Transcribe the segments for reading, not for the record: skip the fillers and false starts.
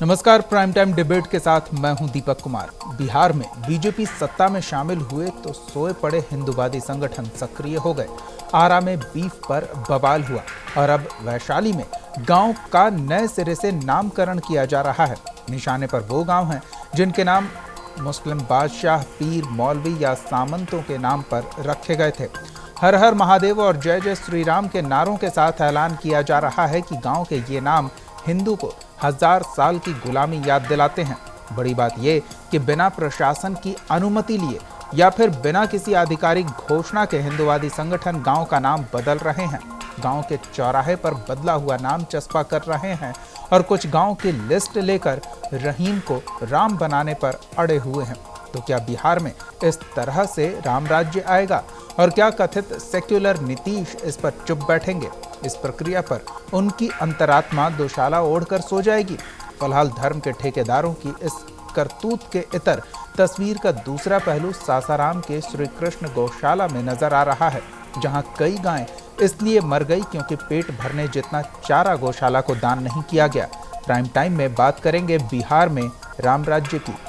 नमस्कार, prime time debate के साथ मैं हूं दीपक कुमार। बिहार में बीजेपी सत्ता में शामिल हुए तो सोए पड़े हिंदूवादी संगठन सक्रिय हो गए। आरा में बीफ पर बवाल हुआ और अब वैशाली में गांव का नए सिरे से नामकरण किया जा रहा है। निशाने पर वो गांव हैं जिनके नाम मुस्लिम बादशाह, पीर, मौलवी या सामंतों के नाम पर रखे गए थे। हर हर महादेव और जय जय श्री राम के नारों के साथ ऐलान किया जा रहा है कि गांव के ये नाम हिंदू को 1000 साल की गुलामी याद दिलाते हैं। बड़ी बात यह कि बिना प्रशासन की अनुमति लिए या फिर बिना किसी आधिकारिक घोषणा के हिंदूवादी संगठन गांव का नाम बदल रहे हैं। गांव के चौराहे पर बदला हुआ नाम चस्पा कर रहे हैं और कुछ गांव की लिस्ट लेकर रहीम को राम बनाने पर अड़े हुए हैं। तो क्या बिहार में इस तरह से राम राज्य आएगा और क्या कथित सेक्युलर नीतीश इस पर चुप बैठेंगे? इस प्रक्रिया पर उनकी अंतरात्मा दोशाला ओढ़कर सो जाएगी। फिलहाल धर्म के ठेकेदारों की इस करतूत के इतर तस्वीर का दूसरा पहलू सासाराम के श्री कृष्ण गौशाला में नजर आ रहा है, जहां कई गायें इसलिए मर गई क्योंकि पेट भरने जितना चारा गौशाला को दान नहीं किया गया। प्राइम टाइम में बात करेंगे बिहार में राम राज्य की।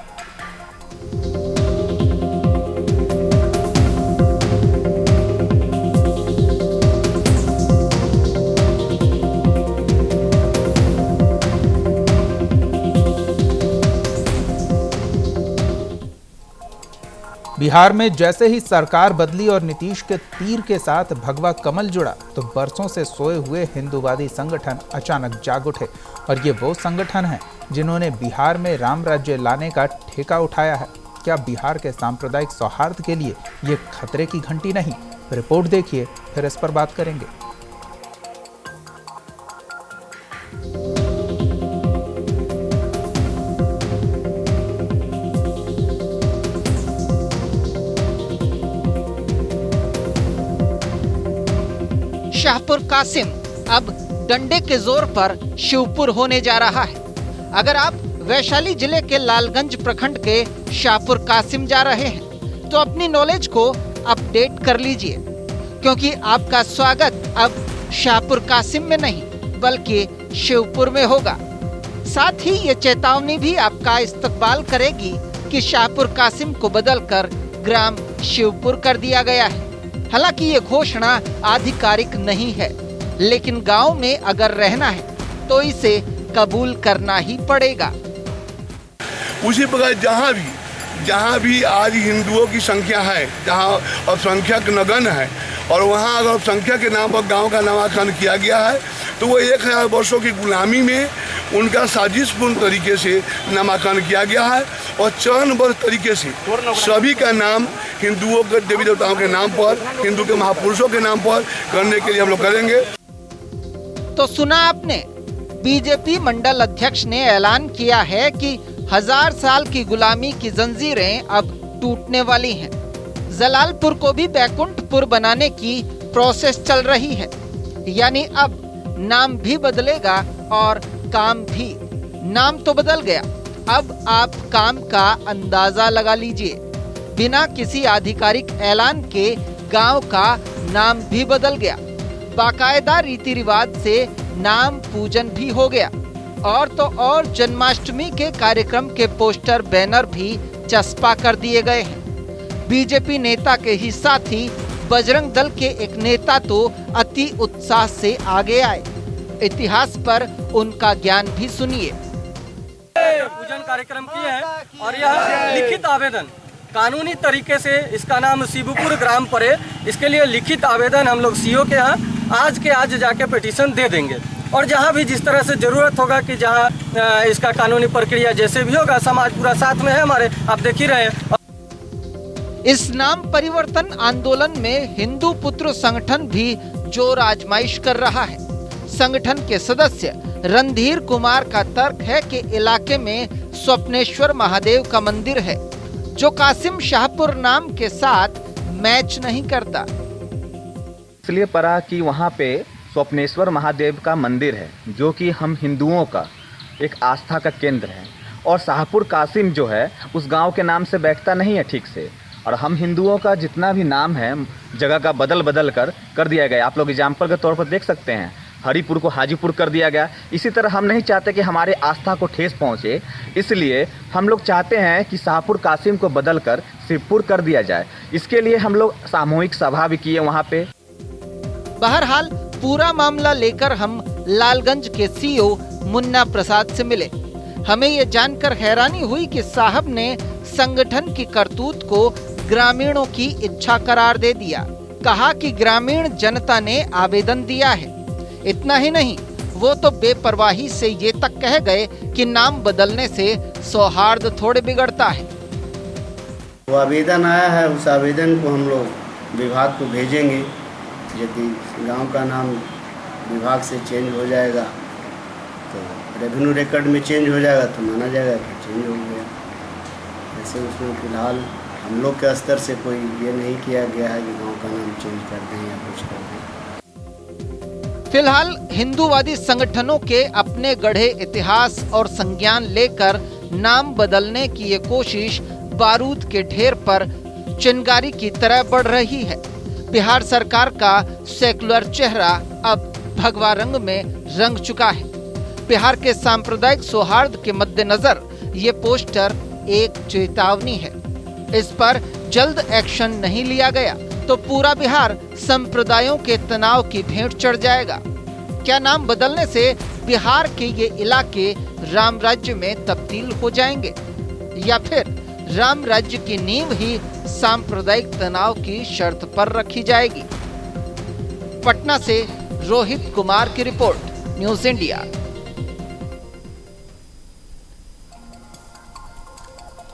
बिहार में जैसे ही सरकार बदली और नीतीश के तीर के साथ भगवा कमल जुड़ा तो बरसों से सोए हुए हिंदूवादी संगठन अचानक जाग उठे। और ये वो संगठन हैं जिन्होंने बिहार में राम राज्य लाने का ठेका उठाया है। क्या बिहार के सांप्रदायिक सौहार्द के लिए ये खतरे की घंटी नहीं? रिपोर्ट देखिए, फिर इस पर बात करेंगे। शाहपुर कासिम अब डंडे के जोर पर शिवपुर होने जा रहा है। अगर आप वैशाली जिले के लालगंज प्रखंड के शाहपुर कासिम जा रहे हैं तो अपनी नॉलेज को अपडेट कर लीजिए, क्योंकि आपका स्वागत अब शाहपुर कासिम में नहीं बल्कि शिवपुर में होगा। साथ ही ये चेतावनी भी आपका इस्तकबाल करेगी कि शाहपुर कासिम को बदलकर ग्राम शिवपुर कर दिया गया है। हालांकि ये घोषणा आधिकारिक नहीं है, लेकिन गांव में अगर रहना है तो इसे कबूल करना ही पड़ेगा। उसी प्रकार जहाँ भी आज हिंदुओं की संख्या है, जहाँ अल्पसंख्यक नगण्य है और वहाँ अगर अल्पसंख्यक के नाम पर गांव का नामाकरण किया गया है तो वो 1000 वर्षों की गुलामी में उनका साजिशपूर्ण तरीके से नामाकरण किया गया है और चरणबद्ध तरीके से सभी का नाम हिंदुओं के देवी देवताओं के नाम पर, हिंदू के महापुरुषों के नाम पर करने के लिए हम लोग करेंगे। तो सुना आपने, बीजेपी मंडल अध्यक्ष ने ऐलान किया है कि 1000 साल की गुलामी की जंजीरें अब टूटने वाली हैं। जलालपुर को भी बैकुंठपुर बनाने की प्रोसेस चल रही है, यानी अब नाम भी बदलेगा और काम भी। नाम तो बदल गया, अब आप काम का अंदाजा लगा लीजिए। बिना किसी आधिकारिक ऐलान के गांव का नाम भी बदल गया। बाकायदा रीति रिवाज से नाम पूजन भी हो गया। और तो और जन्माष्टमी के कार्यक्रम के पोस्टर, बैनर भी चस्पा कर दिए गए हैं। बीजेपी नेता के ही साथी बजरंग दल के एक नेता तो अति उत्साह से आगे आए। इतिहास पर उनका ज्ञान भी सुनिए। पूजन कार्यक्रम किए हैं और यह लिखित आवेदन कानूनी तरीके से, इसका नाम शिवपुर ग्राम पड़े, इसके लिए लिखित आवेदन हम लोग सीओ के यहाँ आज के आज जाके पिटीशन दे देंगे। और जहाँ भी जिस तरह से जरूरत होगा कि जहाँ इसका कानूनी प्रक्रिया जैसे भी होगा, समाज पूरा साथ में है हमारे, आप देख ही रहे हैं। इस नाम परिवर्तन आंदोलन में हिंदू पुत्र संगठन भी जोर आजमाइश कर रहा है। संगठन के सदस्य रणधीर कुमार का तर्क है कि इलाके में स्वप्नेश्वर महादेव का मंदिर है जो कासिम शाहपुर नाम के साथ मैच नहीं करता। इसलिए पड़ा कि वहाँ पे स्वप्नेश्वर महादेव का मंदिर है जो कि हम हिंदुओं का एक आस्था का केंद्र है, और शाहपुर कासिम जो है उस गांव के नाम से बैठता नहीं है ठीक से, और हम हिंदुओं का जितना भी नाम है जगह का बदल कर दिया गया। आप लोग एग्जाम्पल के तौर पर देख सकते हैं, हरिपुर को हाजीपुर कर दिया गया। इसी तरह हम नहीं चाहते कि हमारे आस्था को ठेस पहुंचे, इसलिए हम लोग चाहते हैं कि शाहपुर कासिम को बदलकर शिवपुर कर दिया जाए। इसके लिए हम लोग सामूहिक सभा भी किए वहाँ पे। बहरहाल पूरा मामला लेकर हम लालगंज के सीईओ मुन्ना प्रसाद से मिले। हमें ये जानकर हैरानी हुई कि साहब ने संगठन की करतूत को ग्रामीणों की इच्छा करार दे दिया। कहा कि ग्रामीण जनता ने आवेदन दिया है। इतना ही नहीं, वो तो बेपरवाही से ये तक कह गए कि नाम बदलने से सौहार्द थोड़े बिगड़ता है। वो आवेदन आया है, उस आवेदन को हम लोग विभाग को भेजेंगे। यदि गांव का नाम विभाग से चेंज हो जाएगा तो रेवेन्यू रिकॉर्ड में चेंज हो जाएगा तो माना जाएगा कि चेंज हो गया। ऐसे उसमें फिलहाल हम लोग के स्तर से कोई ये नहीं किया गया है कि गांव का नाम चेंज कर दें या कुछ कर दें। फिलहाल हिंदूवादी संगठनों के अपने गढ़े इतिहास और संज्ञान लेकर नाम बदलने की ये कोशिश बारूद के ढेर पर चिंगारी की तरह बढ़ रही है। बिहार सरकार का सेकुलर चेहरा अब भगवा रंग में रंग चुका है। बिहार के सांप्रदायिक सौहार्द के मद्देनजर ये पोस्टर एक चेतावनी है। इस पर जल्द एक्शन नहीं लिया गया तो पूरा बिहार संप्रदायों के तनाव की भेंट चढ़ जाएगा। क्या नाम बदलने से बिहार के ये इलाके राम राज्य में तब्दील हो जाएंगे, या फिर राम राज्य की नींव ही सांप्रदायिक तनाव की शर्त पर रखी जाएगी? पटना से रोहित कुमार की रिपोर्ट, न्यूज़ इंडिया।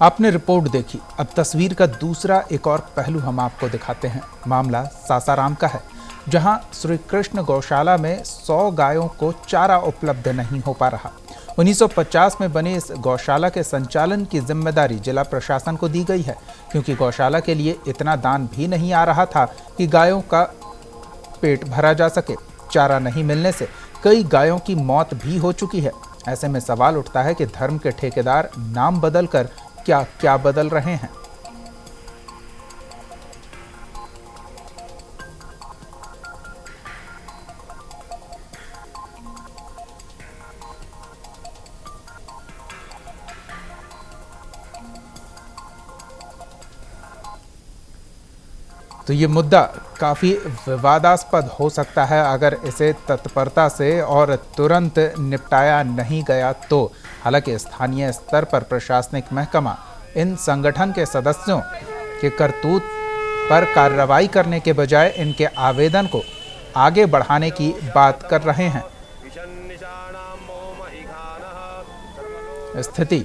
आपने रिपोर्ट देखी, अब तस्वीर का दूसरा एक और पहलू हम आपको दिखाते हैं। मामला सासाराम का है, जहां श्री कृष्ण गौशाला में 100 गायों को चारा उपलब्ध नहीं हो पा रहा। 1950 में बनी इस गौशाला के संचालन की जिम्मेदारी जिला प्रशासन को दी गई है, क्योंकि गौशाला के लिए इतना दान भी नहीं आ रहा था कि गायों का पेट भरा जा सके। चारा नहीं मिलने से कई गायों की मौत भी हो चुकी है। ऐसे में सवाल उठता है कि धर्म के ठेकेदार नाम बदलकर क्या क्या बदल रहे हैं। तो ये मुद्दा काफ़ी विवादास्पद हो सकता है अगर इसे तत्परता से और तुरंत निपटाया नहीं गया तो। हालांकि स्थानीय स्तर पर प्रशासनिक महकमा इन संगठन के सदस्यों के करतूत पर कार्रवाई करने के बजाय इनके आवेदन को आगे बढ़ाने की बात कर रहे हैं। स्थिति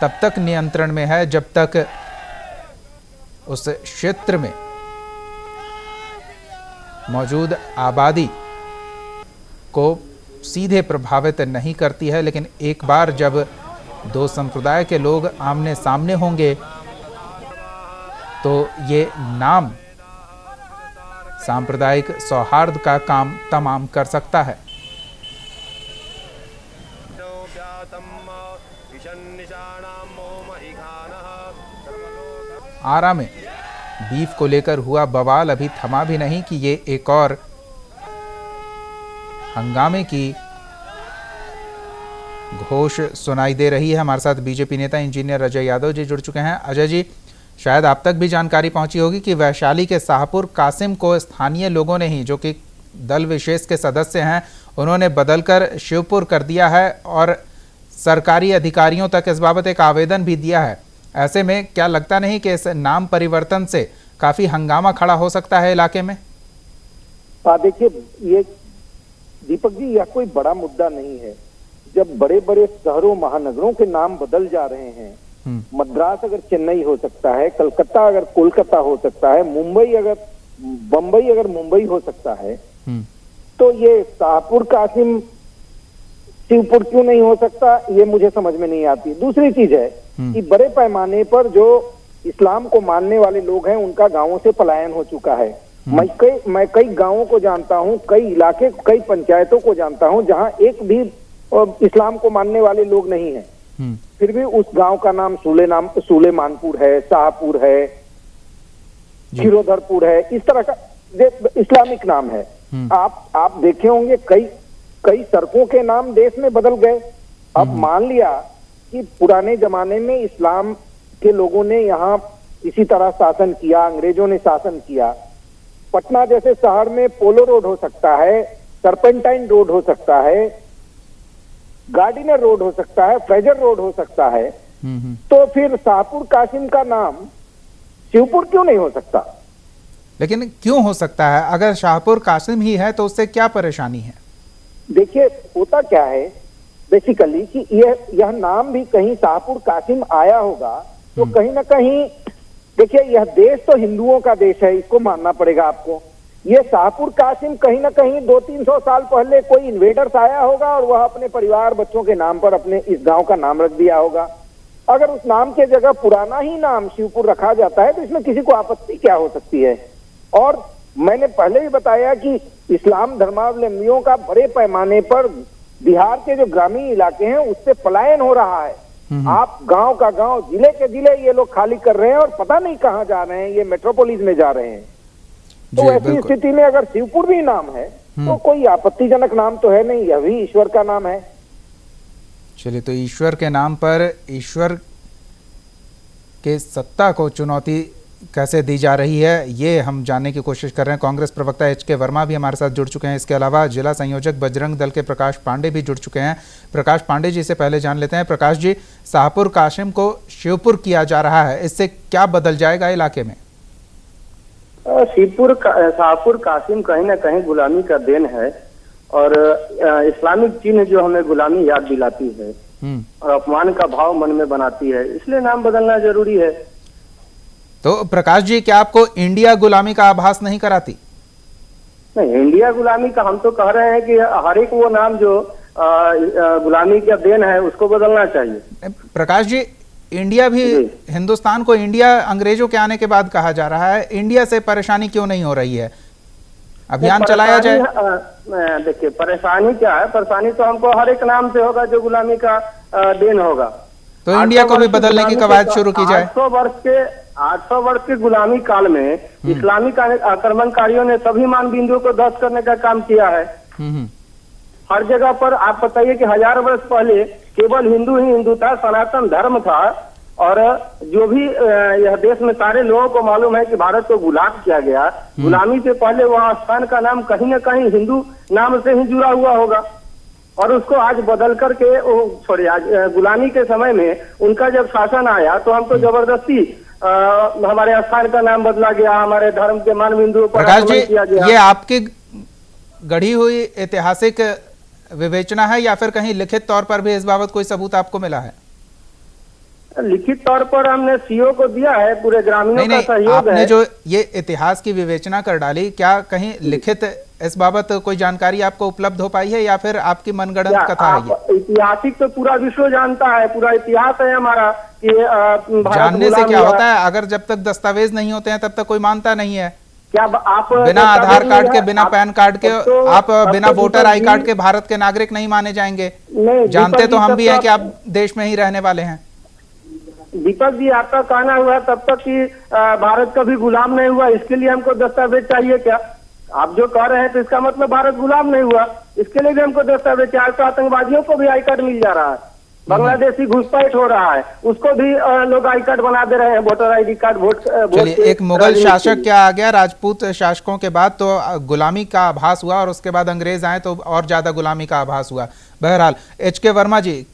तब तक नियंत्रण में है जब तक उस क्षेत्र में मौजूद आबादी को सीधे प्रभावित नहीं करती है, लेकिन एक बार जब दो संप्रदाय के लोग आमने सामने होंगे तो ये नाम सांप्रदायिक सौहार्द का काम तमाम कर सकता है। आरा में बीफ को लेकर हुआ बवाल अभी थमा भी नहीं कि ये एक और हंगामे की घोष सुनाई दे रही है। हमारे साथ बीजेपी नेता इंजीनियर अजय यादव जी जुड़ चुके हैं। अजय जी, शायद आप तक भी जानकारी पहुंची होगी कि वैशाली के शाहपुर कासिम को स्थानीय लोगों ने ही, जो कि दल विशेष के सदस्य हैं, उन्होंने बदलकर शिवपुर कर दिया है और सरकारी अधिकारियों तक इस बाबत एक आवेदन भी दिया है। ऐसे में क्या लगता नहीं कि इस नाम परिवर्तन से काफी हंगामा खड़ा हो सकता है इलाके में? देखिए, ये दीपक जी, यह कोई बड़ा मुद्दा नहीं है। जब बड़े बड़े शहरों महानगरों के नाम बदल जा रहे हैं, मद्रास अगर चेन्नई हो सकता है, कलकत्ता अगर कोलकाता हो सकता है, मुंबई अगर बंबई अगर मुंबई हो सकता है, तो ये शाहपुर कासिम शिवपुर क्यों नहीं हो सकता, ये मुझे समझ में नहीं आती। दूसरी चीज है कि बड़े पैमाने पर जो इस्लाम को मानने वाले लोग हैं उनका गांवों से पलायन हो चुका है। मैं कई गांवों को जानता हूं, कई इलाके, कई पंचायतों को जानता हूं जहां एक भी इस्लाम को मानने वाले लोग नहीं है, फिर भी उस गांव का नाम सुलेमानपुर है, शाहपुर है, खीरोधरपुर है, इस तरह का इस्लामिक नाम है। आप देखे होंगे कई सड़कों के नाम देश में बदल गए। अब मान लिया कि पुराने जमाने में इस्लाम के लोगों ने यहाँ इसी तरह शासन किया, अंग्रेजों ने शासन किया, पटना जैसे शहर में पोलो रोड हो सकता है, सर्पेंटाइन रोड हो सकता है, गार्डिनर रोड हो सकता है, फ्रेजर रोड हो सकता है, तो फिर शाहपुर कासिम का नाम शिवपुर क्यों नहीं हो सकता? लेकिन क्यों हो सकता है? अगर शाहपुर कासिम ही है तो उससे क्या परेशानी है? देखिए, होता क्या है बेसिकली कि यह नाम भी कहीं शाहपुर कासिम आया होगा तो कहीं ना कहीं, देखिए यह देश तो हिंदुओं का देश है, इसको मानना पड़ेगा आपको। ये शाहपुर कासिम कहीं ना कहीं 200-300 साल पहले कोई इन्वेडर्स आया होगा और वह अपने परिवार बच्चों के नाम पर अपने इस गांव का नाम रख दिया होगा। अगर उस नाम के जगह पुराना ही नाम शिवपुर रखा जाता है तो इसमें किसी को आपत्ति क्या हो सकती है? और मैंने पहले भी बताया कि इस्लाम धर्मावलंबियों का बड़े पैमाने पर बिहार के जो ग्रामीण इलाके हैं उससे पलायन हो रहा है। आप गांव का गांव, जिले के जिले ये लोग खाली कर रहे हैं और पता नहीं कहां जा रहे हैं, ये मेट्रोपोलिस में जा रहे हैं। तो ऐसी स्थिति में अगर शिवपुर भी नाम है तो कोई आपत्तिजनक नाम तो है नहीं, यह भी ईश्वर का नाम है। चलिए, तो ईश्वर के नाम पर ईश्वर के सत्ता को चुनौती कैसे दी जा रही है, ये हम जानने की कोशिश कर रहे हैं। कांग्रेस प्रवक्ता एच.के. वर्मा भी हमारे साथ जुड़ चुके हैं। इसके अलावा जिला संयोजक बजरंग दल के प्रकाश पांडे भी जुड़ चुके हैं। प्रकाश पांडे जी से पहले जान लेते हैं। प्रकाश जी, शाहपुर कासिम को शिवपुर किया जा रहा है, इससे क्या बदल जाएगा इलाके में? शाहपुर कासिम कहीं ना कहीं गुलामी का देन है और इस्लामिक चिन्ह जो हमें गुलामी याद दिलाती है और अपमान का भाव मन में बनाती है, इसलिए नाम बदलना जरूरी है। तो प्रकाश जी, क्या आपको इंडिया गुलामी का आभास नहीं कराती? नहीं, इंडिया गुलामी का हम तो कह रहे हैं कि हर एक वो नाम जो गुलामी का देन है उसको बदलना चाहिए। प्रकाश जी, इंडिया भी, हिंदुस्तान को इंडिया अंग्रेजों के आने के बाद कहा जा रहा है, इंडिया से परेशानी क्यों नहीं हो रही है? अभियान चलाया जाए। देखिए, परेशानी क्या है? परेशानी तो हमको हर एक नाम से होगा जो गुलामी का देन होगा। तो इंडिया को भी बदलने की कवायद शुरू की जाए। 800 वर्ष के गुलामी काल में इस्लामिक आक्रमणकारियों ने सभी मानबिंदुओं को ध्वस्त करने का काम किया है। हर जगह पर आप बताइए कि 1000 वर्ष पहले केवल हिंदू ही हिंदू था, सनातन धर्म था, और जो भी यह देश में सारे लोगों को मालूम है कि भारत को गुलाम किया गया। गुलामी से पहले वहाँ स्थान का नाम कहीं न कहीं हिंदू नाम से ही जुड़ा हुआ होगा और उसको आज बदल करके आज गुलामी के समय में उनका जब शासन आया तो हमको जबरदस्ती हमारे स्थान का नाम बदला गया, हमारे धर्म के मानबिंदुओं पर आक्रमण किया गया। ये आपकी गढ़ी हुई ऐतिहासिक विवेचना है या फिर कहीं लिखित तौर पर भी इस बाबत कोई सबूत आपको मिला है? लिखित तौर पर हमने सीओ को दिया है, पूरे ग्रामीणों का सहयोग है। आपने जो ये इतिहास की विवेचना कर डाली, क्या कहीं लिखित इस बाबत कोई जानकारी आपको उपलब्ध हो पाई है या फिर आपकी मनगढ़ंत कथा है ये? ऐतिहासिक तो पूरा विश्व जानता है, पूरा इतिहास है हमारा कि जानने से क्या होता है? अगर जब तक दस्तावेज नहीं होते हैं तब तक कोई मानता नहीं है। क्या आप बिना आधार कार्ड के, बिना पैन कार्ड के, आप बिना वोटर आई कार्ड के भारत के नागरिक नहीं माने जाएंगे? जानते तो हम भी हैं कि आप देश में ही रहने वाले हैं। दीपक जी, आपका कहना हुआ तब तक कि भारत कभी गुलाम नहीं हुआ, इसके लिए हमको दस्तावेज चाहिए क्या? आप जो कह रहे हैं तो इसका मतलब भारत गुलाम नहीं हुआ, इसके लिए भी हमको दस्तावेज चाहिए। तो आतंकवादियों को भी आई कार्ड मिल जा रहा है, बांग्लादेशी घुसपैठ हो रहा है, उसको भी लोग आई कार्ड बना दे रहे हैं, वोटर ID कार्ड। चलिए, एक मुगल शासक क्या आ गया, राजपूत शासकों के बाद तो गुलामी का आभास हुआ और उसके बाद अंग्रेज आए तो और ज्यादा गुलामी का आभास हुआ। बहरहाल, एच.के. वर्मा जी,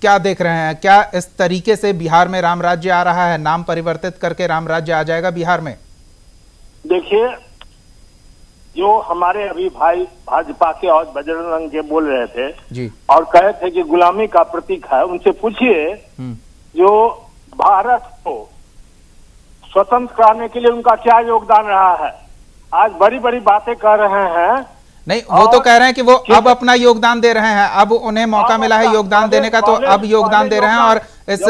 क्या देख रहे हैं? क्या इस तरीके से बिहार में राम राज्य आ रहा है? नाम परिवर्तित करके राम राज्य आ जाएगा बिहार में? देखिए, जो हमारे अभी भाई भाजपा के और बजरंग के बोल रहे थे जी, और कहे थे कि गुलामी का प्रतीक है, उनसे पूछिए जो भारत को स्वतंत्र कराने के लिए उनका क्या योगदान रहा है। आज बड़ी बड़ी बातें कर रहे हैं नहीं, वो तो कह रहे हैं कि वो अब अपना योगदान दे रहे हैं, अब उन्हें मौका मिला है योगदान देने का, तो अब योगदान दे रहे हैं और इस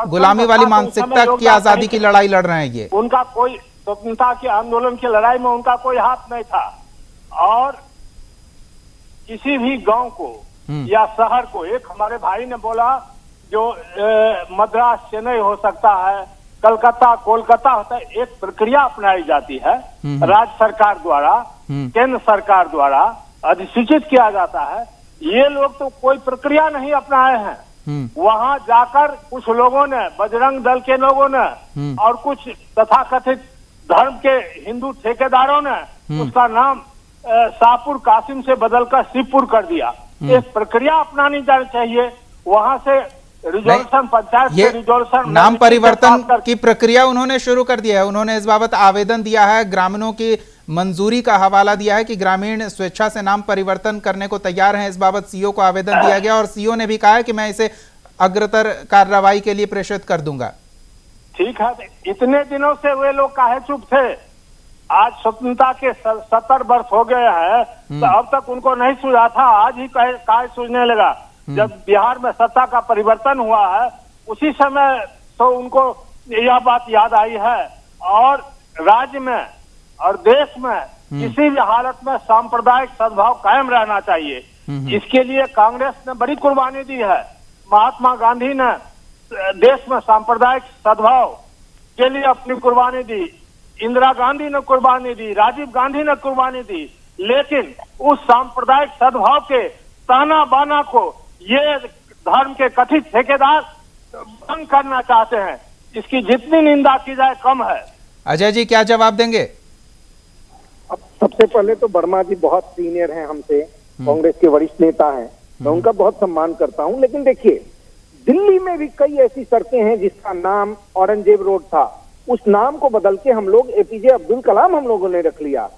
गुलामी वाली मानसिकता की आजादी की लड़ाई लड़ रहे हैं। ये उनका कोई स्वतंत्रता के आंदोलन की लड़ाई में उनका कोई हाथ नहीं था, और किसी भी गांव को या शहर को, एक हमारे भाई ने बोला जो मद्रास चेन्नई हो सकता है, कलकत्ता कोलकाता होता है, एक प्रक्रिया अपनाई जाती है राज्य सरकार द्वारा, केंद्र सरकार द्वारा अधिसूचित किया जाता है। ये लोग तो कोई प्रक्रिया नहीं अपनाए हैं। वहां जाकर कुछ लोगों ने, बजरंग दल के लोगों ने और कुछ तथाकथित धर्म के हिंदू ठेकेदारों ने उसका नाम शाहपुर कासिम से बदलकर शिवपुर कर दिया। एक प्रक्रिया अपनानी जानी चाहिए। वहां से रिजोल्यूशन, पंचायत से रिजोल्यूशन, नाम परिवर्तन की प्रक्रिया उन्होंने शुरू कर दिया है। उन्होंने इस बाबत आवेदन दिया है, ग्रामीणों की मंजूरी का हवाला दिया है कि ग्रामीण स्वेच्छा से नाम परिवर्तन करने को तैयार हैं। इस बाबत सीओ को आवेदन दिया गया और सीओ ने भी कहा है कि मैं इसे अग्रतर कार्रवाई के लिए प्रेषित कर दूंगा। ठीक है, इतने दिनों से वे लोग काहे चुप थे? आज स्वतंत्रता के 70 वर्ष हो गए हैं, तो अब तक उनको नहीं सूझा था, आज ही काहे सूझने लगा? जब बिहार में सत्ता का परिवर्तन हुआ है उसी समय तो उनको यह बात याद आई है। और राज्य में और देश में किसी भी हालत में सांप्रदायिक सद्भाव कायम रहना चाहिए। इसके लिए कांग्रेस ने बड़ी कुर्बानी दी है। महात्मा गांधी ने देश में सांप्रदायिक सद्भाव के लिए अपनी कुर्बानी दी, इंदिरा गांधी ने कुर्बानी दी, राजीव गांधी ने कुर्बानी दी, लेकिन उस सांप्रदायिक सद्भाव के ताना बाना को ये धर्म के कथित ठेकेदार बंद करना चाहते हैं। इसकी जितनी निंदा की जाए कम है। अजय जी क्या जवाब देंगे? अब सबसे पहले तो वर्मा जी बहुत सीनियर हैं हमसे, कांग्रेस के वरिष्ठ नेता हैं, मैं उनका बहुत सम्मान करता हूं। लेकिन देखिए, दिल्ली में भी कई ऐसी सड़कें हैं जिसका नाम औरंगजेब रोड था, उस नाम को बदल के हम लोग एपीजे अब्दुल कलाम हम लोगों ने रख लिया।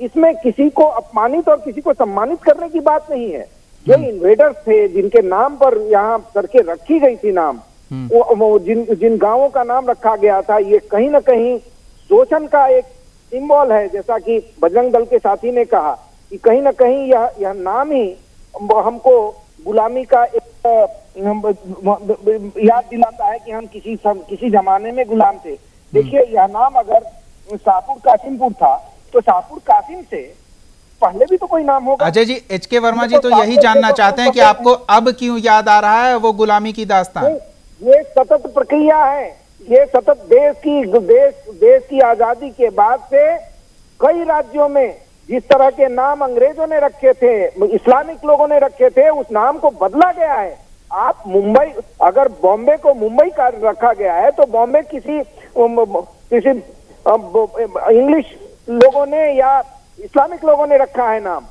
इसमें किसी को अपमानित और किसी को सम्मानित करने की बात नहीं है। जो इन्वेडर्स थे जिनके नाम पर यहाँ सड़कें रखी गई थी, नाम वो जिन गांवों का नाम रखा गया था, ये कहीं ना कहीं शोषण का एक सिंबल है। जैसा कि बजरंग दल के साथी ने कहा कि कहीं ना कहीं यह नाम ही हमको गुलामी का याद दिलाता है कि हम किसी जमाने में गुलाम थे। देखिए, यह नाम अगर शाहपुर कासिमपुर था तो शाहपुर कासिम से पहले भी तो कोई नाम होगा। अजय जी, एचके वर्मा जी तो यही जानना चाहते हैं कि आपको अब क्यों याद आ रहा है वो गुलामी की दास्तान? ये सतत प्रक्रिया है, ये सतत देश की आजादी के बाद से कई राज्यों में जिस तरह के नाम अंग्रेजों ने रखे थे, इस्लामिक लोगों ने रखे थे, उस नाम को बदला गया है। आप मुंबई, अगर बॉम्बे को मुंबई का रखा गया है तो बॉम्बे किसी इंग्लिश लोगों ने या इस्लामिक लोगों ने रखा है नाम।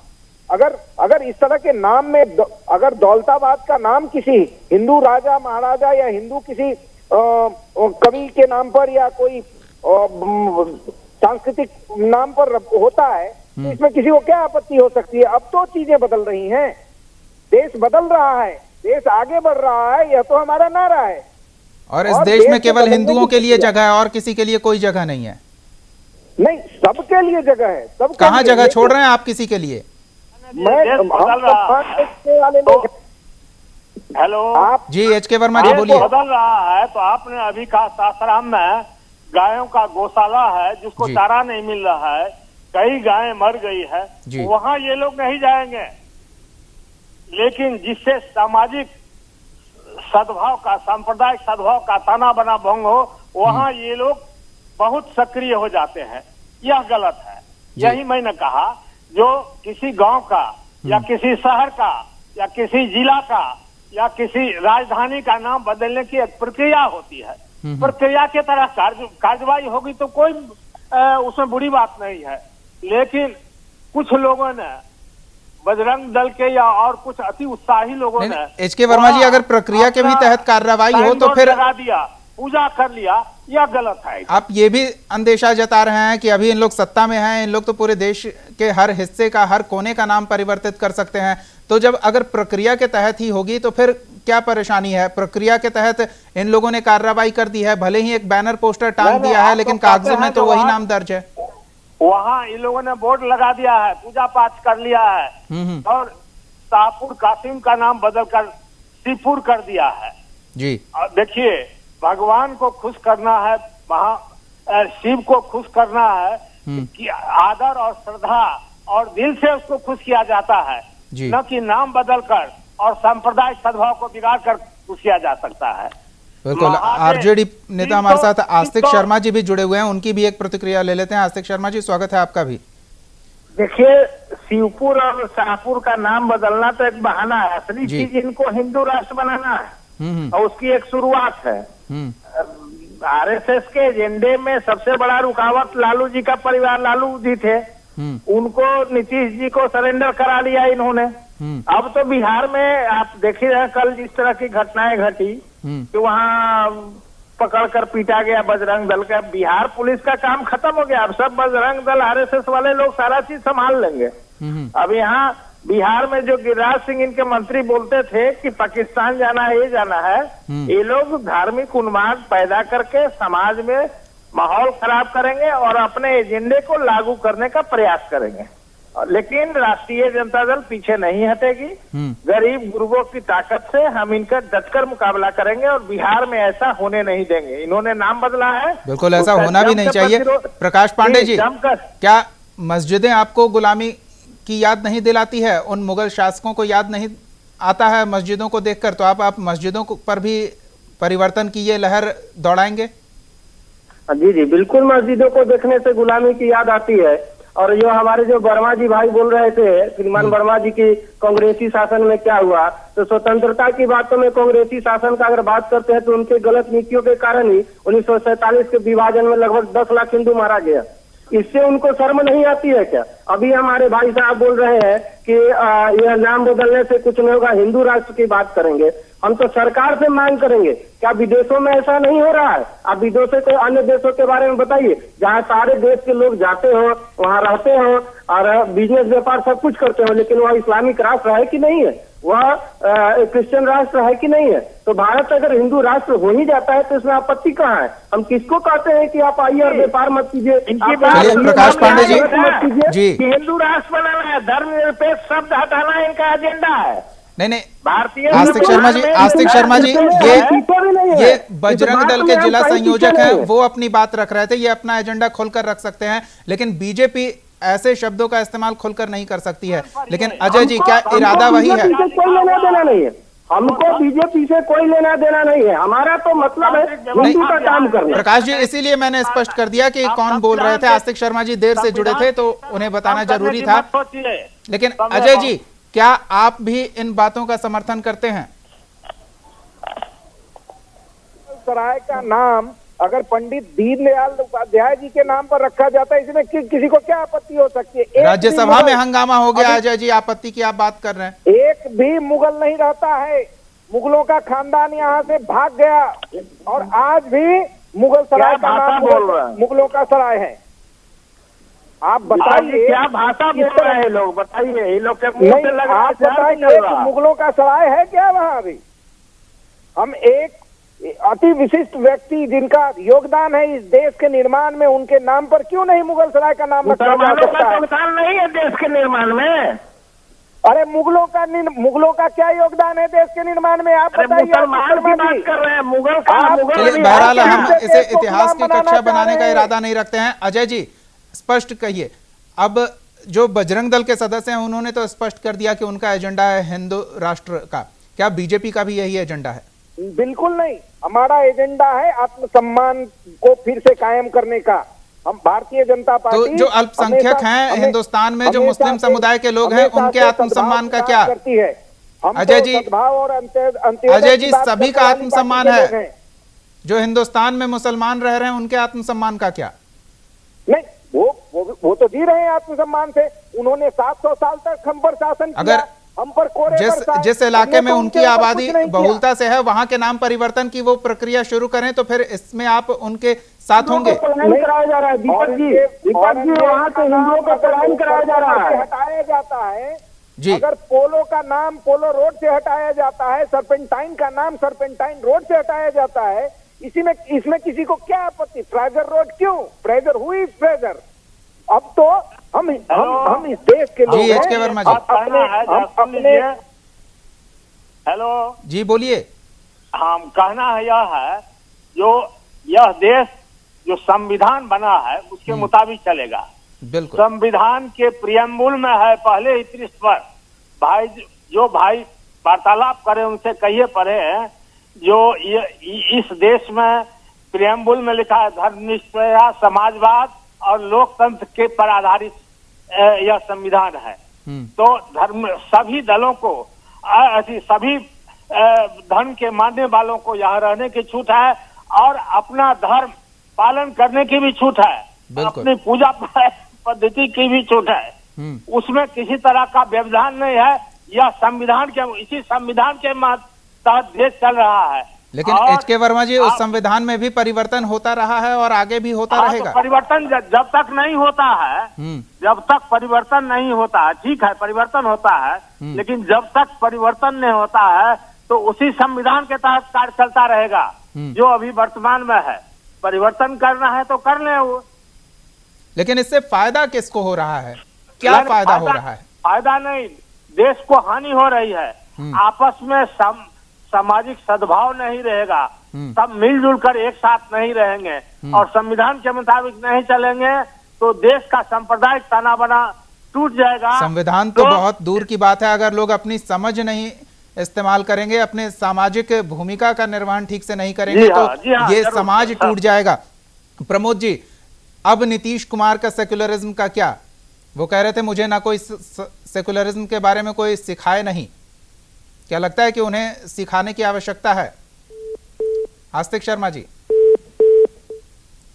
अगर इस तरह के नाम में अगर दौलताबाद का नाम किसी हिंदू राजा महाराजा या हिंदू किसी कवि के नाम पर या कोई सांस्कृतिक नाम पर होता है तो इसमें किसी को क्या आपत्ति हो सकती है? अब तो चीजें बदल रही हैं, देश बदल रहा है, देश आगे बढ़ रहा है, यह तो हमारा नारा है। और इस देश में केवल हिंदुओं के लिए जगह है और किसी के लिए कोई जगह नहीं है? नहीं, सबके लिए जगह है। सब कहाँ जगह छोड़ रहे हैं आप किसी के लिए? हेलो, आप जी एचके वर्मा जी बोलिए। बदल रहा है तो आपने अभी कहा सासाराम में गायों का गौशाला है जिसको चारा नहीं मिल रहा है, कई गायें मर गई है, वहाँ ये लोग नहीं जाएंगे। लेकिन जिससे सामाजिक सद्भाव का, सांप्रदायिक सद्भाव का ताना बना भंग हो, वहाँ ये लोग बहुत सक्रिय हो जाते हैं। यह गलत है। यही मैंने कहा, जो किसी गांव का या किसी शहर का या किसी जिला का या किसी राजधानी का नाम बदलने की एक प्रक्रिया होती है, प्रक्रिया के तरह कार्यवाही होगी तो कोई उसमें बुरी बात नहीं है। लेकिन कुछ लोगों ने, बजरंग दल के या और कुछ अति उत्साही लोगों ने, एचके वर्मा जी, अगर प्रक्रिया के भी तहत कार्रवाई हो तो फिर लगा दिया, पूजा कर लिया, यह गलत है। आप ये भी अंदेशा जता रहे हैं कि अभी इन लोग सत्ता में हैं, इन लोग तो पूरे देश के हर हिस्से का, हर कोने का नाम परिवर्तित कर सकते हैं। तो जब अगर प्रक्रिया के तहत ही होगी तो फिर क्या परेशानी है? प्रक्रिया के तहत इन लोगों ने कार्रवाई कर दी है, भले ही एक बैनर पोस्टर टांग दिया है, लेकिन कागजों में तो वही नाम दर्ज है। वहाँ इन लोगों ने बोर्ड लगा दिया है, पूजा पाठ कर लिया है और शाहपुर कासिम का नाम बदलकर शिवपुर कर दिया है जी। देखिए, भगवान को खुश करना है, शिव को खुश करना है कि आदर और श्रद्धा और दिल से उसको खुश किया जाता है, न कि नाम बदलकर और सांप्रदायिक सद्भाव को बिगाड़ कर खुश किया जा सकता है। बिल्कुल। आरजेडी नेता हमारे साथ आस्तिक शर्मा जी भी जुड़े हुए हैं, उनकी भी एक प्रतिक्रिया ले लेते हैं। आस्तिक शर्मा जी, स्वागत है आपका भी। देखिए, शिवपुर और शाहपुर का नाम बदलना तो एक बहाना है, असली चीज इनको हिंदू राष्ट्र बनाना है और उसकी एक शुरुआत है। आरएसएस के एजेंडे में सबसे बड़ा रुकावट लालू जी का परिवार, लालू जी थे, उनको नीतीश जी को सरेंडर करा लिया इन्होंने। अब तो बिहार में आप देख ही रहे कल जिस तरह की घटनाएं घटी कि वहाँ पकड़कर पीटा गया बजरंग दल का। बिहार पुलिस का काम खत्म हो गया, अब सब बजरंग दल आरएसएस वाले लोग सारा चीज संभाल लेंगे। अब यहाँ बिहार में जो गिरिराज सिंह इनके मंत्री बोलते थे कि पाकिस्तान जाना है, ये जाना है, ये लोग धार्मिक उन्माद पैदा करके समाज में माहौल खराब करेंगे और अपने एजेंडे को लागू करने का प्रयास करेंगे। लेकिन राष्ट्रीय जनता दल पीछे नहीं हटेगी। गरीब गुरुओं की ताकत से हम इनका डटकर मुकाबला करेंगे और बिहार में ऐसा होने नहीं देंगे। इन्होंने नाम बदला है, बिल्कुल ऐसा होना भी नहीं चाहिए। प्रकाश पांडे जी, क्या मस्जिदें आपको गुलामी की याद नहीं दिलाती है? उन मुगल शासकों को याद नहीं आता है मस्जिदों को देखकर? तो आप मस्जिदों पर भी परिवर्तन की ये लहर दौड़ाएंगे? जी जी, बिल्कुल। मस्जिदों को देखने से गुलामी की याद आती है। और जो हमारे जो वर्मा जी भाई बोल रहे थे, श्रीमान वर्मा जी की कांग्रेसी शासन में क्या हुआ, तो स्वतंत्रता की बातों में कांग्रेसी शासन का अगर बात करते हैं तो उनके गलत नीतियों के कारण ही 1947 के विभाजन में लगभग 10 लाख हिंदू मारा गया। इससे उनको शर्म नहीं आती है क्या? अभी हमारे भाई साहब बोल रहे हैं कि यह नाम बदलने से कुछ नहीं होगा, हिंदू राष्ट्र की बात करेंगे। हम तो सरकार से मांग करेंगे, क्या विदेशों में ऐसा नहीं हो रहा है? आप विदेशों के अन्य देशों के बारे में बताइए, जहाँ सारे देश के लोग जाते हो, वहाँ रहते हो और बिजनेस व्यापार सब कुछ करते हो, लेकिन वह इस्लामिक राष्ट्र है कि नहीं है? वह क्रिश्चियन राष्ट्र है कि नहीं है? तो भारत अगर हिंदू राष्ट्र हो ही जाता है तो इसमें आपत्ति कहाँ है? हम किसको कहते हैं कि आप आइए और व्यापार मत कीजिए? प्रकाश पांडे जी, जी, हिंदू राष्ट्र बनाना है, धर्मनिरपेक्ष शब्द हटाना इनका एजेंडा है। नहीं, भारतीय आस्तिक शर्मा जी, ये बजरंग दल के जिला संयोजक हैं, वो अपनी बात रख रहे थे, ये अपना एजेंडा खोलकर रख सकते हैं, लेकिन बीजेपी ऐसे शब्दों का इस्तेमाल खोलकर नहीं कर सकती है। लेकिन अजय जी, क्या इरादा वही है? कोई लेना देना नहीं है, हमको बीजेपी से कोई लेना देना नहीं है, हमारा तो मतलब है हिंदू का काम करना। प्रकाश जी, इसीलिए मैंने स्पष्ट कर दिया कि कौन बोल रहे थे। आस्तिक शर्मा जी देर से जुड़े थे तो उन्हें बताना जरूरी था। लेकिन अजय जी, क्या आप भी इन बातों का समर्थन करते हैं? सराय का नाम अगर पंडित दीनदयाल उपाध्याय जी के नाम पर रखा जाता है, इसमें किसी को क्या आपत्ति हो सकती है? राज्यसभा में हंगामा हो गया। अजय जी, आपत्ति की आप बात कर रहे हैं। एक भी मुगल नहीं रहता है, मुगलों का खानदान यहाँ से भाग गया और आज भी मुगल सराय का नाम मुगलों का सराय है। आप बताइए क्या भाषा बोल रहे हैं लोग, बताइए। ये लोग आप बताइए, मुगलों का सराय है क्या वहाँ अभी? हम एक अति विशिष्ट व्यक्ति जिनका योगदान है इस देश के निर्माण में, उनके नाम पर क्यों नहीं मुगल सराय का नाम रखा जा सकता है? योगदान नहीं है देश के निर्माण में। अरे मुगलों का क्या योगदान है देश के निर्माण में? आप बताइए। बात कर रहे हैं मुगल का। बहरहाल हम इसे इतिहास की कक्षा बनाने का इरादा नहीं रखते हैं। अजय जी, स्पष्ट कहिए। अब जो बजरंग दल के सदस्य हैं उन्होंने तो स्पष्ट कर दिया कि उनका एजेंडा है हिंदू राष्ट्र का, क्या बीजेपी का भी यही एजेंडा है? बिल्कुल नहीं, हमारा एजेंडा है आत्मसम्मान को फिर से कायम करने का। हम भारतीय जनता पार्टी, तो जो अल्पसंख्यक हैं हिंदुस्तान में, जो मुस्लिम समुदाय के लोग हैं, उनके आत्मसम्मान का क्या? करती है अजय जी, अजय जी, सभी का आत्मसम्मान है। जो हिंदुस्तान में मुसलमान रह रहे हैं उनके आत्मसम्मान का क्या? नहीं, वो तो जी रहे हैं आत्मसम्मान से। उन्होंने 700 साल तक हम पर शासन किया, अगर हम पर कोरे जिस इलाके में उनकी आबादी बहुलता से है वहां के नाम परिवर्तन की वो प्रक्रिया शुरू करें तो फिर इसमें आप उनके साथ होंगे? कराया जा रहा है दीपक जी, वहाँ के हिंदुओं का पलायन कराया जा रहा है, हटाया जाता है जी। अगर पोलो का नाम पोलो रोड से हटाया जाता है, सर्पेंटाइन का नाम सर्पेंटाइन रोड से हटाया जाता है, इसमें किसी को क्या आपत्ति? फ्रेजर रोड क्यों? फ्रेजर हुई फ्रेजर अब तो हम इस देश के लोग जी, एच के वर्मा जी। हेलो जी बोलिए। हम कहना है यह है जो यह देश जो संविधान बना है उसके मुताबिक चलेगा। बिल्कुल। संविधान के प्रियम्बुल में है, पहले ही पृष्ठ पर भाई वार्तालाप करे उनसे कहिए पढ़े हैं जो इस देश में प्रियम्बुल में लिखा है धर्मनिष्ठता, समाजवाद और लोकतंत्र के पर आधारित यह संविधान है। तो धर्म सभी दलों को सभी धर्म के मानने वालों को यहाँ रहने की छूट है और अपना धर्म पालन करने की भी छूट है, अपनी पूजा पद्धति की भी छूट है, उसमें किसी तरह का व्यवधान नहीं है। यह इसी संविधान के तहत देश चल रहा है। लेकिन एच के वर्मा जी, उस संविधान में भी परिवर्तन होता रहा है और आगे भी होता रहेगा। तो परिवर्तन जब तक नहीं होता है, जब तक परिवर्तन नहीं होता है, ठीक है परिवर्तन होता है, लेकिन जब तक परिवर्तन नहीं होता है तो उसी संविधान के तहत कार्य चलता रहेगा जो अभी वर्तमान में है। परिवर्तन करना है तो कर ले वो। लेकिन इससे फायदा किसको हो रहा है, क्या फायदा हो रहा है? फायदा नहीं, देश को हानि हो रही है। आपस में सामाजिक सद्भाव नहीं रहेगा, सब मिलजुल कर एक साथ नहीं रहेंगे और संविधान के मुताबिक नहीं चलेंगे तो देश का सांप्रदायिक ताना बाना टूट जाएगा। संविधान तो बहुत दूर की बात है, अगर लोग अपनी समझ नहीं इस्तेमाल करेंगे, अपने सामाजिक भूमिका का निर्वहन ठीक से नहीं करेंगे तो ये समाज टूट जाएगा। प्रमोद जी, अब नीतीश कुमार का सेक्युलरिज्म का क्या? वो कह रहे थे मुझे ना कोई सेक्युलरिज्म के बारे में कोई सिखाए नहीं, क्या लगता है कि उन्हें सिखाने की आवश्यकता है? आस्तिक शर्मा जी,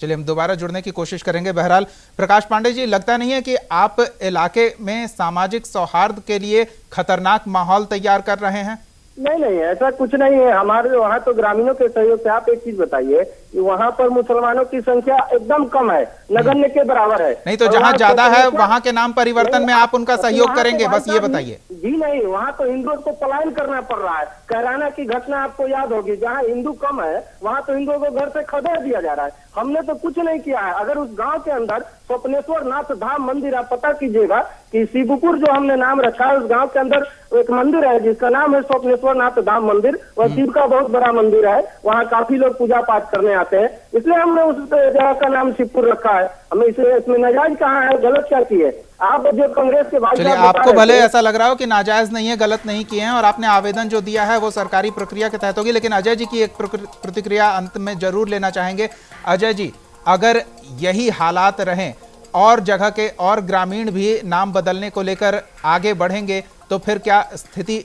चलिए हम दोबारा जुड़ने की कोशिश करेंगे। बहरहाल प्रकाश पांडे जी, लगता नहीं है कि आप इलाके में सामाजिक सौहार्द के लिए खतरनाक माहौल तैयार कर रहे हैं? नहीं, ऐसा कुछ नहीं है। हमारे वहाँ तो ग्रामीणों के सहयोग से, आप एक चीज बताइए कि वहाँ पर मुसलमानों की संख्या एकदम कम है, नगण्य के बराबर है। नहीं तो जहाँ ज्यादा है वहाँ के नाम परिवर्तन में आप उनका सहयोग करेंगे, बस ये बताइए। जी नहीं, वहाँ तो हिंदुओं को पलायन करना पड़ रहा है। कैराना की घटना आपको याद होगी, जहाँ हिंदू कम है वहाँ तो हिंदुओं को घर से खदेड़ दिया जा रहा है। हमने तो कुछ नहीं किया है। अगर उस गांव के अंदर स्वप्नेश्वर नाथ धाम मंदिर, आप पता कीजिएगा कि शिवपुर जो हमने नाम रखा है, उस गांव के अंदर एक मंदिर है जिसका नाम है स्वप्नेश्वर नाथ धाम मंदिर। वह शिव का बहुत बड़ा मंदिर है, वहाँ काफी लोग पूजा पाठ करने आते हैं, इसलिए हमने उस जगह का नाम शिवपुर रखा है। हमें इसमें नाजायज कहाँ है, गलत क्या किए आप? जो कांग्रेस के भाई, चलिए आपको भले ऐसा लग रहा हो कि नाजायज नहीं है, गलत नहीं किए हैं और आपने आवेदन जो दिया है वो सरकारी प्रक्रिया के तहत होगी, लेकिन अजय जी की एक प्रतिक्रिया अंत में जरूर लेना चाहेंगे। अजय जी, अगर यही हालात रहें और जगह के और ग्रामीण भी नाम बदलने को लेकर आगे बढ़ेंगे तो फिर क्या स्थिति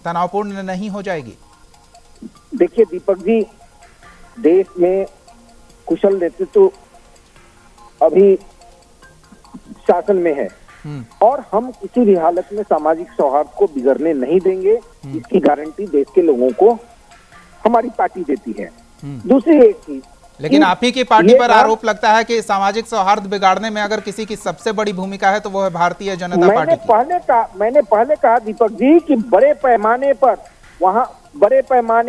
तनावपूर्ण नहीं हो जाएगी? देखिए दीपक जी, देश में कुशल नेतृत्व अभी शासन में है और हम किसी भी हालत में सामाजिक सौहार्द को बिगड़ने नहीं देंगे, इसकी गारंटी देश के लोगों को हमारी पार्टी देती है। दूसरी एक चीज, लेकिन आप ही की पार्टी पर आरोप लगता है कि सामाजिक सौहार्द बिगाड़ने में अगर किसी की सबसे बड़ी भूमिका है तो वो है भारतीय जनता पार्टी की। मैंने पहले कहा दीपक जी कि बड़े पैमाने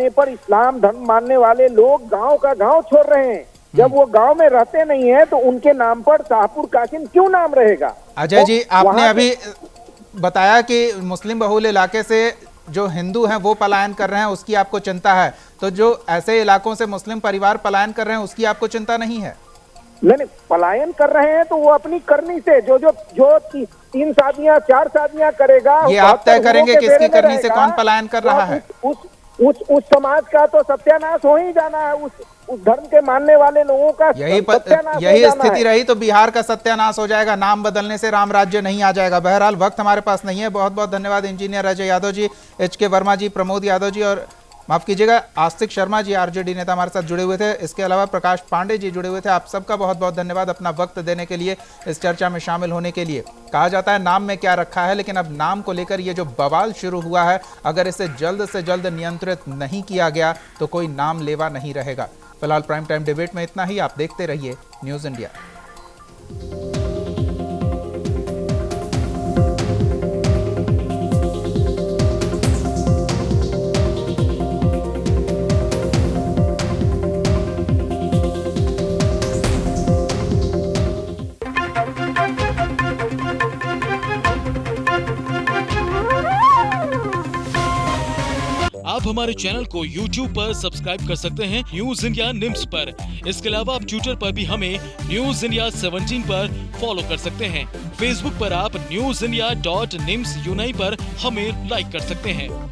पर इस्लाम धर्म मानने वाले लोग गांव का गांव छोड़ रहे हैं। जब वो गांव में रहते नहीं है तो उनके नाम पर शाहपुर कासिम क्यों नाम रहेगा? अजय जी, आपने अभी बताया कि मुस्लिम बहुल इलाके से जो हिंदू हैं वो पलायन कर रहे हैं, उसकी आपको चिंता है, तो जो ऐसे इलाकों से मुस्लिम परिवार पलायन कर रहे हैं उसकी आपको चिंता नहीं है? नहीं, पलायन कर रहे हैं तो वो अपनी करनी से जो 3 शादियां 4 शादियां करेगा, ये आप तय करेंगे किसकी करनी से कौन पलायन कर रहा है? उस समाज का तो सत्यानाश हो ही जाना है, उस धर्म के मानने वाले लोगों का यही स्थिति रही तो बिहार का सत्यानाश हो जाएगा, नाम बदलने से राम राज्य नहीं आ जाएगा। बहरहाल वक्त हमारे पास नहीं है। बहुत बहुत धन्यवाद इंजीनियर अजय यादव जी, एच के वर्मा जी, प्रमोद यादव जी और माफ कीजिएगा आस्तिक शर्मा जी आरजेडी नेता हमारे साथ जुड़े हुए थे। इसके अलावा प्रकाश पांडे जी जुड़े हुए थे। आप सबका बहुत बहुत धन्यवाद अपना वक्त देने के लिए, इस चर्चा में शामिल होने के लिए। कहा जाता है नाम में क्या रखा है, लेकिन अब नाम को लेकर ये जो बवाल शुरू हुआ है, अगर इसे जल्द से जल्द नियंत्रित नहीं किया गया तो कोई नाम लेवा नहीं रहेगा। फिलहाल प्राइम टाइम डिबेट में इतना ही। आप देखते रहिए न्यूज़ इंडिया। हमारे चैनल को YouTube पर सब्सक्राइब कर सकते हैं न्यूज इंडिया निम्स पर। इसके अलावा आप ट्विटर पर भी हमें न्यूज इंडिया 17 पर फॉलो कर सकते हैं। फेसबुक पर आप newsindia.nimsuni पर हमें लाइक कर सकते हैं।